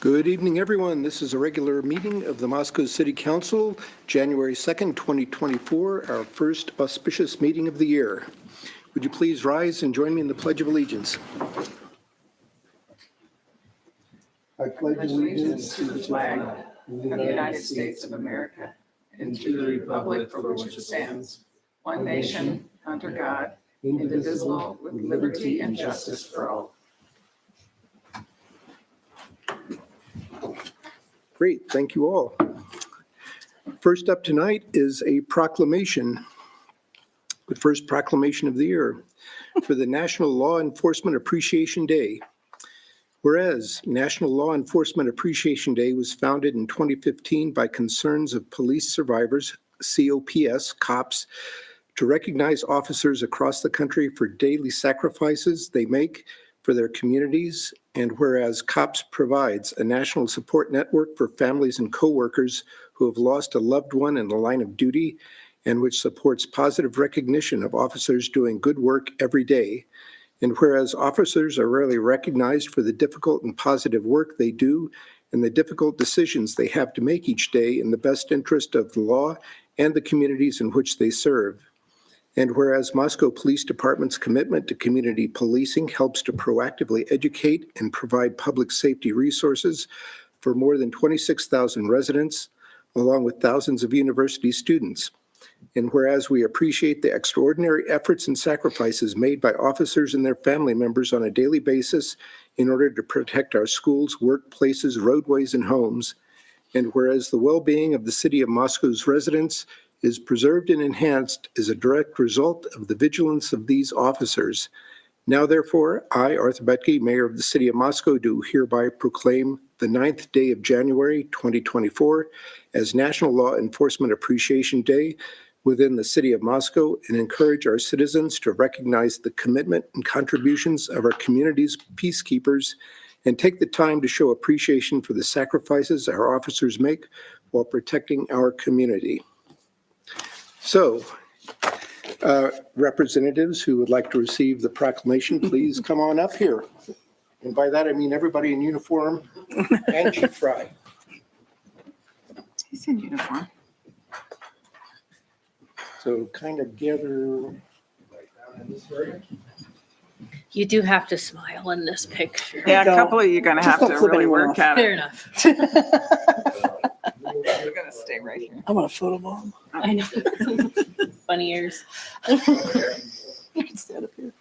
Good evening, everyone. This is a regular meeting of the Moscow City Council, January 2nd, 2024, our first auspicious meeting of the year. Would you please rise and join me in the Pledge of Allegiance? I pledge allegiance to the flag of the United States of America and to the republic for which it stands, one nation, under God, indivisible, with liberty and justice for all. Great, thank you all. First up tonight is a proclamation, the first proclamation of the year for the National Law Enforcement Appreciation Day. Whereas National Law Enforcement Appreciation Day was founded in 2015 by Concerns of Police Survivors, COPS, to recognize officers across the country for daily sacrifices they make for their communities, and whereas COPS provides a national support network for families and coworkers who have lost a loved one in the line of duty, and which supports positive recognition of officers doing good work every day. And whereas officers are rarely recognized for the difficult and positive work they do and the difficult decisions they have to make each day in the best interest of the law and the communities in which they serve. And whereas Moscow Police Department's commitment to community policing helps to proactively educate and provide public safety resources for more than 26,000 residents, along with thousands of university students. And whereas we appreciate the extraordinary efforts and sacrifices made by officers and their family members on a daily basis in order to protect our schools, workplaces, roadways, and homes. And whereas the well-being of the city of Moscow's residents is preserved and enhanced as a direct result of the vigilance of these officers. Now, therefore, I, Arthur Betke, Mayor of the City of Moscow, do hereby proclaim the 9th day of January 2024 as National Law Enforcement Appreciation Day within the City of Moscow and encourage our citizens to recognize the commitment and contributions of our community's peacekeepers and take the time to show appreciation for the sacrifices our officers make while protecting our community. So, representatives who would like to receive the proclamation, please come on up here. And by that, I mean everybody in uniform and Chief Fry. He's in uniform. So kind of gather right down in this area. You do have to smile in this picture. Yeah, a Don't. couple of you are going to have Just to don't flip really anyone work off. at Fair it. enough. We're going to stay right here. I want a photo bomb. I know. Funny ears. Stand up here.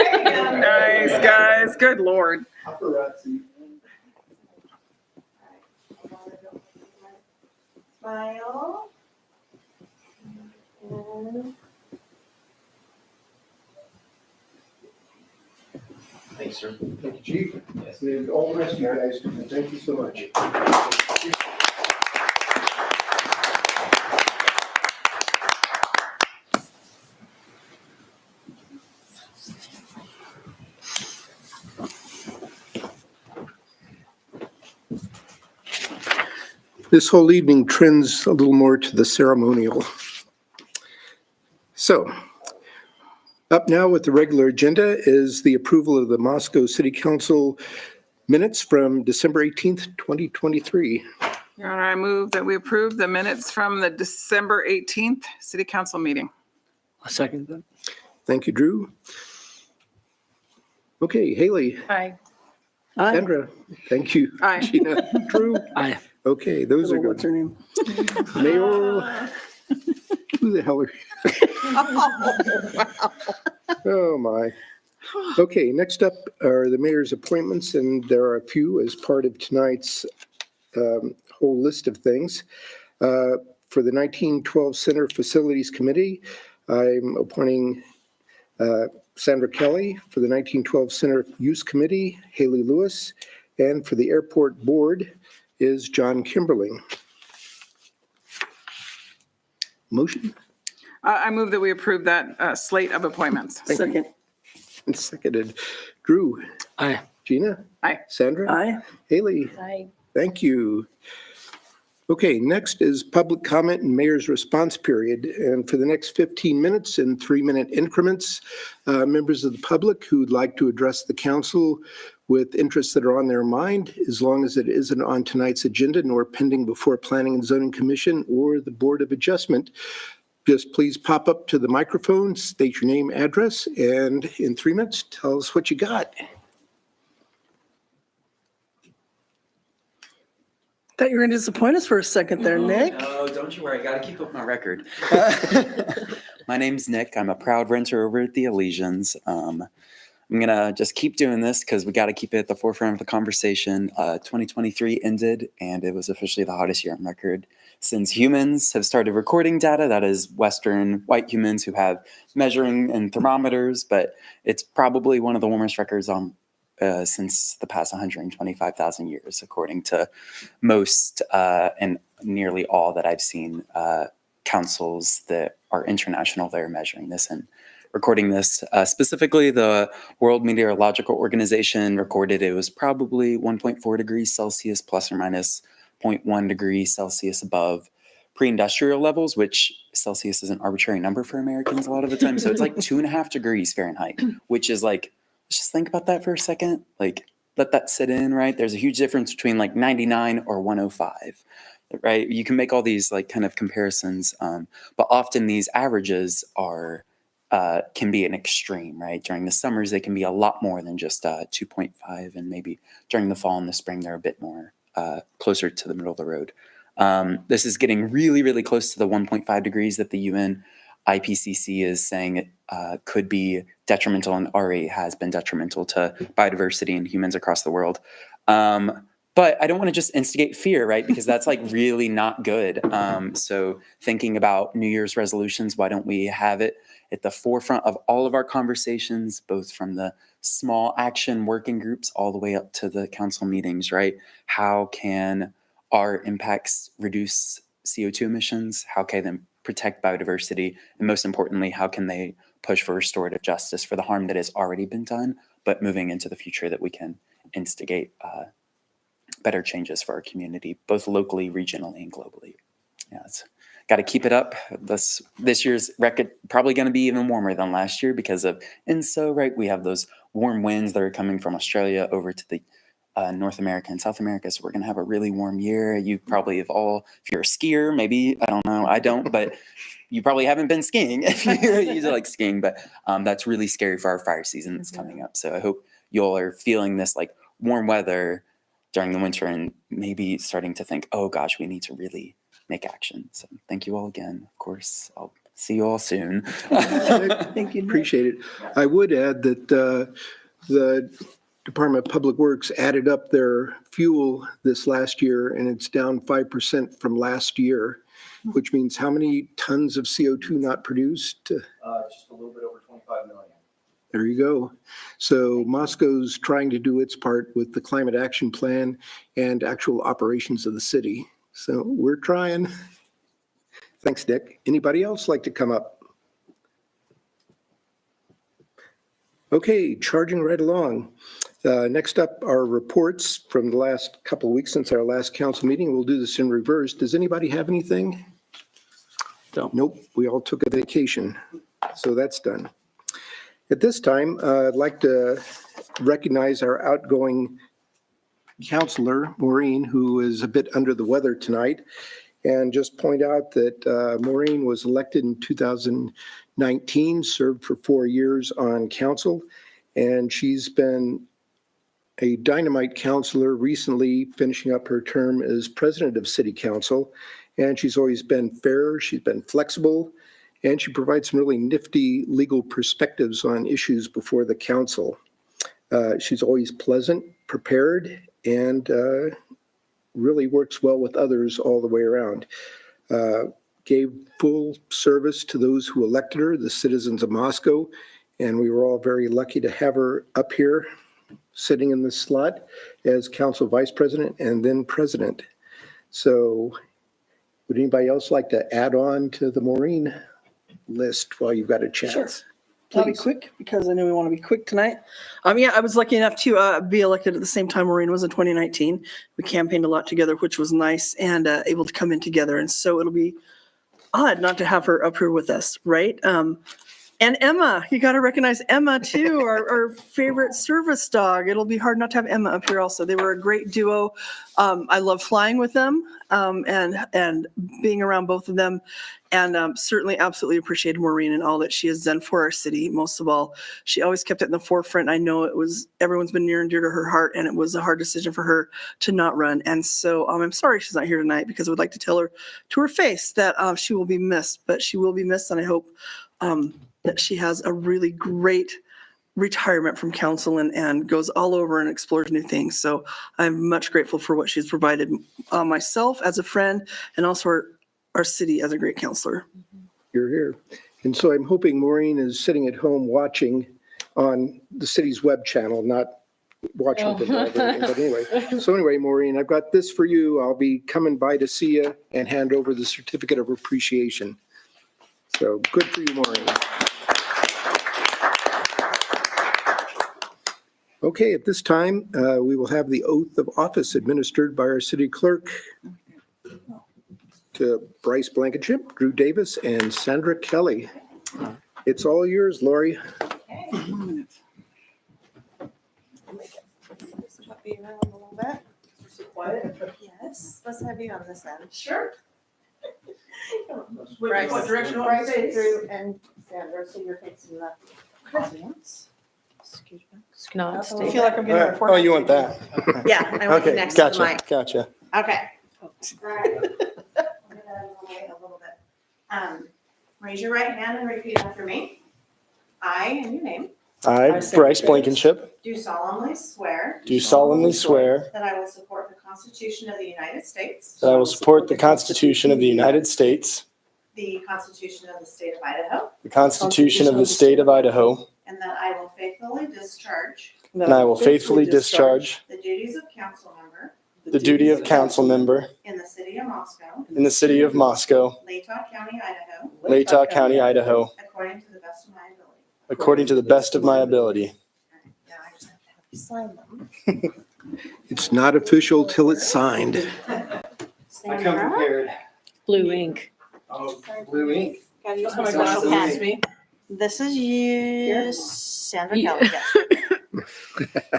Nice, guys. Good Lord. Smile. And Thanks, sir. Thank you, Chief. And all the rest of you guys, thank you so much. This whole evening trends a little more to the ceremonial. So, up now with the regular agenda is the approval of the Moscow City Council minutes from December 18th, 2023. Your Honor, I move that we approve the minutes from the December 18th City Council meeting. A second then. Thank you, Drew. Okay, Haley, Hi. Aye. Sandra, thank you. Aye. Gina, Drew. Aye. Okay, those are What's good. her name? Mayor, who the hell are you? Oh, my. Okay, next up are the mayor's appointments, and there are a few as part of tonight's whole list of things. For the 1912 Center Facilities Committee, I'm appointing Sandra Kelly. For the 1912 Center Use Committee, Haley Lewis. And for the Airport Board is John Kimberling. Motion? I move that we approve that slate of appointments. Thank you. Second. And seconded. Drew? Aye. Gina? Aye. Sandra? Aye. Haley? Hi. Thank you. Okay, next is public comment and mayor's response period. And for the next 15 minutes in 3-minute increments, members of the public who'd like to address the council with interests that are on their mind, as long as it isn't on tonight's agenda nor pending before Planning and Zoning Commission or the Board of Adjustment, just please pop up to the microphone, state your name, address, and in 3 minutes, tell us what you got. Thought you were going to disappoint us for a second there, Nick. No, don't you worry. I got to keep up my record. My name's Nick. I'm a proud renter over at the Elysians. I'm going to just keep doing this because we got to keep it at the forefront of the conversation. 2023 ended, and it was officially the hottest year on record since humans have started recording data. That is Western white humans who have measuring and thermometers, but it's probably one of the warmest records on since the past 125,000 years, according to most and nearly all that I've seen councils that are international that are measuring this and recording this. Specifically, the World Meteorological Organization recorded it was probably 1.4 degrees Celsius plus or minus 0.1 degrees Celsius above pre-industrial levels, which Celsius is an arbitrary number for Americans a lot of the time. So it's like 2.5 degrees Fahrenheit, which is like, let's just think about that for a second. Like, let that sit in, right? There's a huge difference between like 99 or 105, right? You can make all these like kind of comparisons, but often these averages are can be an extreme, right? During the summers, they can be a lot more than just 2.5, and maybe during the fall and the spring, they're a bit more closer to the middle of the road. This is getting really, really close to the 1.5 degrees that the UN IPCC is saying it could be detrimental and already has been detrimental to biodiversity and humans across the world. But I don't want to just instigate fear, right? Because that's like really not good. So thinking about New Year's resolutions, why don't we have it at the forefront of all of our conversations, both from the small action working groups all the way up to the council meetings, right? How can our impacts reduce CO2 emissions? How can they protect biodiversity? And most importantly, how can they push for restorative justice for the harm that has already been done, but moving into the future that we can instigate better changes for our community, both locally, regionally, and globally. Yeah, it's got to keep it up. This year's record probably going to be even warmer than last year because of ENSO, right? We have those warm winds that are coming from Australia over to the North America and South America. So we're going to have a really warm year. You probably have all, if you're a skier, maybe, I don't know, I don't, but you probably haven't been skiing if you like skiing, but that's really scary for our fire season that's coming up. So I hope you all are feeling this like warm weather during the winter and maybe starting to think, oh gosh, we need to really make action. So thank you all again. Of course, I'll see you all soon. Thank you, Nick. Appreciate it. I would add that the Department of Public Works added up their fuel this last year, and it's down 5% from last year, which means how many tons of CO2 not produced? Just a little bit over 25 million. There you go. So Moscow's trying to do its part with the climate action plan and actual operations of the city. So we're trying. Thanks, Nick. Anybody else like to come up? Okay, charging right along. Next up are reports from the last couple of weeks since our last council meeting. We'll do this in reverse. Does anybody have anything? Don't. Nope, we all took a vacation, so that's done. At this time, I'd like to recognize our outgoing counselor, Maureen, who is a bit under the weather tonight, and just point out that Maureen was elected in 2019, served for 4 years on council, and she's been a dynamite counselor, recently finishing up her term as president of City Council, and she's always been fair, she's been flexible, and she provides some really nifty legal perspectives on issues before the council. She's always pleasant, prepared, and really works well with others all the way around. Gave full service to those who elected her, the citizens of Moscow, and we were all very lucky to have her up here sitting in this slot as council vice president and then president. So would anybody else like to add on to the Maureen list while you've got a chance? Sure. I'll be please. quick because I know we want to be quick tonight. Yeah, I was lucky enough to be elected at the same time Maureen was in 2019. We campaigned a lot together, which was nice, and able to come in together. And so it'll be odd not to have her up here with us, right? And Emma, you got to recognize Emma too, our favorite service dog. It'll be hard not to have Emma up here also. They were a great duo. I love flying with them and being around both of them. And certainly absolutely appreciated Maureen and all that she has done for our city. Most of all, she always kept it in the forefront. I know everyone's been near and dear to her heart, and it was a hard decision for her to not run. And so I'm sorry she's not here tonight because I would like to tell her to her face that she will be missed, but she will be missed. And I hope that she has a really great retirement from council and goes all over and explores new things. So I'm much grateful for what she's provided myself as a friend and also our city as a great counselor. You're here. And so I'm hoping Maureen is sitting at home watching on the city's web channel, not watching the live or anything, but anyway. So anyway, Maureen, I've got this for you. I'll be coming by to see you and hand over the certificate of appreciation. So good for you, Maureen. Okay, at this time, we will have the oath of office administered by our city clerk to Bryce Blankenship, Drew Davis, and Sandra Kelly. It's all yours, Lori. Puppy around a little bit. Quiet. Yes, let's have you on this end. Sure. Bryce, what direction do you want me to face? Drew, and Sandra, so you're facing the audience. Excuse me. Not I stay. feel like I'm getting a report. Oh, you want that? Yeah, I want you Okay, next to the gotcha, mic. gotcha. Okay. All right. I'm gonna wait a little bit. Raise your right hand and repeat after me. I, and your name, I, Bryce Blankenship, do solemnly swear do solemnly swear that I will support the Constitution of the United States, that I will support the Constitution of the United States, the Constitution of the State of Idaho, the Constitution of the State of Idaho, and that I will faithfully discharge and I will faithfully discharge the duties of council member the duty of council member in the city of Moscow, in the city of Moscow, Latah County, Idaho, Latah County, Idaho, according to the best of my ability. according to the best of my ability. Now I just have to have you sign them. It's not official till it's signed. Sandra, prepared. Blue ink. Oh, blue ink. gotta use Oh my my special glasses. pen. This is you, Sandra Kelly. yes.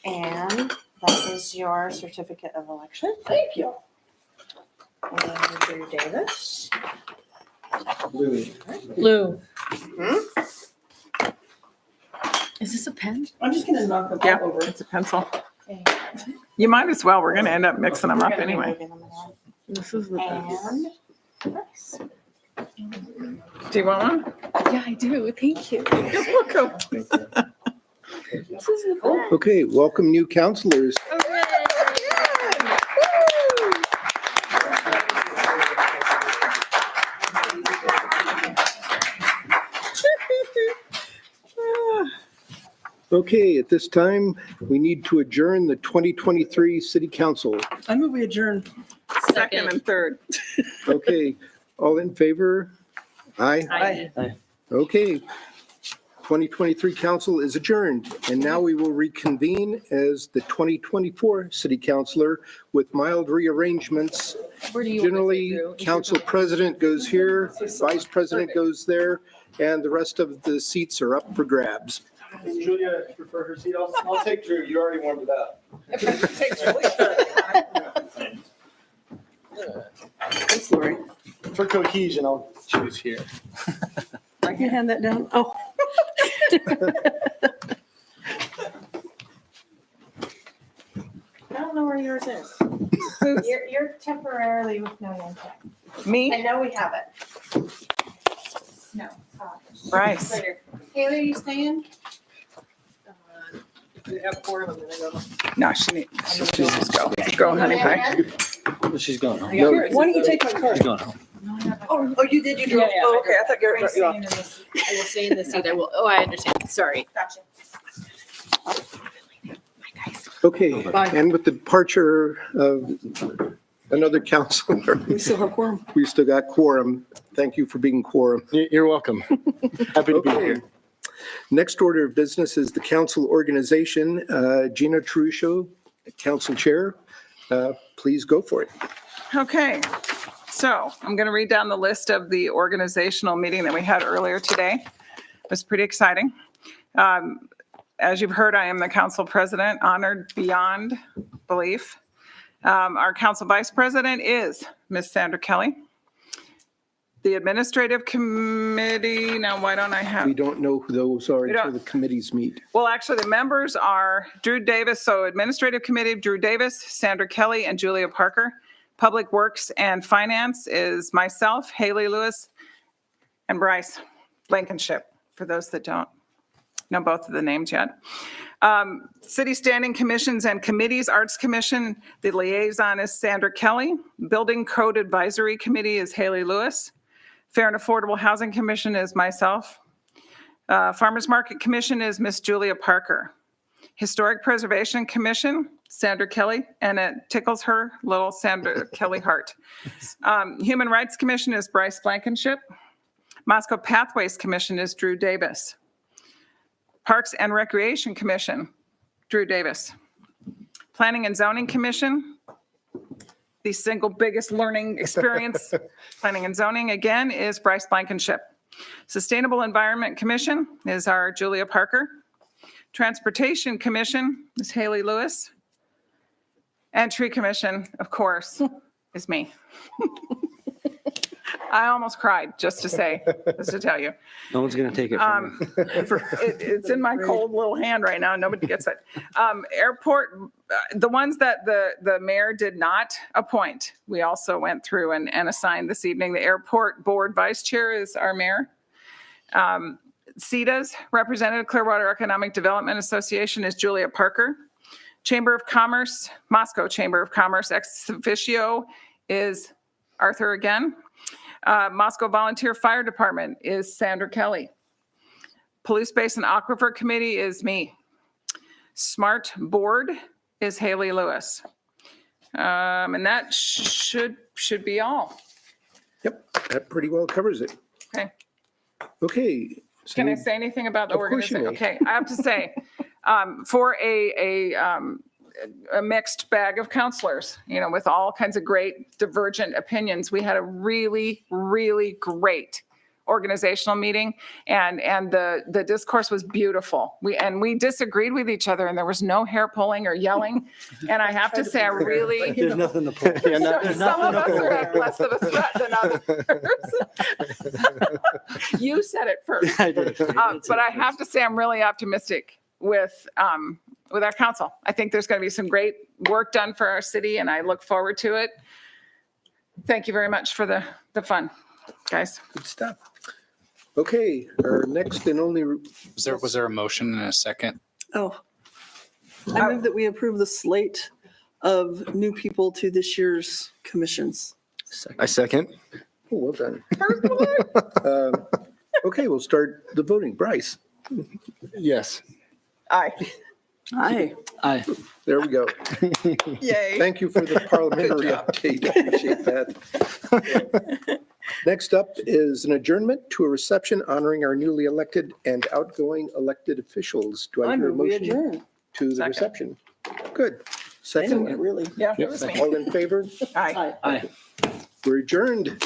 And that is your certificate of election. Thank you. And Drew Davis. Blue ink. Blue. Is this a pen? I'm just going to knock them Yeah, all over. it's a pencil. And You might as well. We're going to end up mixing them we're up gonna be anyway. moving them around. This is the pen. And Bryce. Do you want one? Yeah, I do. Thank you. You're welcome. This is the pen. Okay, welcome new counselors. Okay, at this time, we need to adjourn the 2023 city council. I move we adjourn. Second and third. Okay, all in favor? Aye. Aye. Okay. 2023 council is adjourned, and now we will reconvene as the 2024 city councilor with mild rearrangements. Where do you want to Generally, sit, Drew? council president goes here, vice president goes there, and the rest of the seats are up for grabs. Does Julia prefer her seat? I'll take Drew. You already warmed it up. Thanks, Lori. For cohesion, I'll choose here. I can hand that down. Oh. I don't know where yours is. You're temporarily with no name tag. I Me? know we have it. No. Bryce. Later. Haley, are you staying? No, she needs, just go. Go, honey pie. She's going home. Why don't you take my card? She's going home. Oh, you did? You drove? Yeah, yeah, Oh, I okay. I thought you were, you off. I will stay in this seat. I will. Oh, I understand. Sorry. Gotcha. Okay, Bye. and with the departure of another councilor, We still have quorum. we still got quorum. Thank you for being quorum. You're welcome. Happy to be Okay. here. Next order of business is the council organization. Gina Truscio, council chair, please go for it. Okay, so I'm going to read down the list of the organizational meeting that we had earlier today. It was pretty exciting. As you've heard, I am the council president, honored beyond belief. Our council vice president is Ms. Sandra Kelly. The administrative committee, now why don't I have? We don't know who those are We don't- until the committees meet. Well, actually, the members are Drew Davis, so Administrative Committee, Drew Davis, Sandra Kelly, and Julia Parker. Public Works and Finance is myself, Haley Lewis, and Bryce Blankenship, for those that don't know both of the names yet. City Standing Commissions and Committees, Arts Commission, the liaison is Sandra Kelly. Building Code Advisory Committee is Haley Lewis. Fair and Affordable Housing Commission is myself. Farmers Market Commission is Miss Julia Parker. Historic Preservation Commission, Sandra Kelly, and it tickles her little Sandra Kelly heart. Human Rights Commission is Bryce Blankenship. Moscow Pathways Commission is Drew Davis. Parks and Recreation Commission, Drew Davis. Planning and Zoning Commission, the single biggest learning experience, Planning and Zoning, again, is Bryce Blankenship. Sustainable Environment Commission is our Julia Parker. Transportation Commission is Haley Lewis. And Tree Commission, of course, is me. I almost cried, just to tell you. No one's going to take it from me. It's in my cold little hand right now. Nobody gets it. Airport, the ones that the mayor did not appoint, we also went through and assigned this evening. The airport board vice chair is our mayor. CEDA's representative, Clearwater Economic Development Association, is Julia Parker. Chamber of Commerce, Moscow Chamber of Commerce ex officio is Arthur again. Moscow Volunteer Fire Department is Sandra Kelly. Police Basin Aquifer Committee is me. Smart Board is Haley Lewis. And that should be all. Yep, that pretty well covers it. Okay. Okay. so Can I we- say anything about the Of course you organization? may. Okay, I have to say, for a mixed bag of counselors, with all kinds of great divergent opinions, we had a really, really great organizational meeting, and the discourse was beautiful. We disagreed with each other, and there was no hair pulling or yelling. And I have to say, I really. There's nothing to pull. Yeah, no, Some of us are less of a threat than others. You said it first. I did. But I have to say, I'm really optimistic with our council. I think there's going to be some great work done for our city, and I look forward to it. Thank you very much for the fun, guys. Good stuff. Okay, our next and only, Was there a motion and a second? Oh, I move that we approve the slate of new people to this year's commissions. I second. oh, well done. Okay, we'll start the voting. Bryce, Yes. Aye. Aye. Aye. there we go. Yay. Thank you for the parliamentary update. I appreciate that. Next up is an adjournment to a reception honoring our newly elected and outgoing elected officials. Do I I hear a move we motion adjourn. to the Second. reception? Good. Anyway, Second, really. Yeah, it was me. all in favor? Aye. Aye. We're adjourned.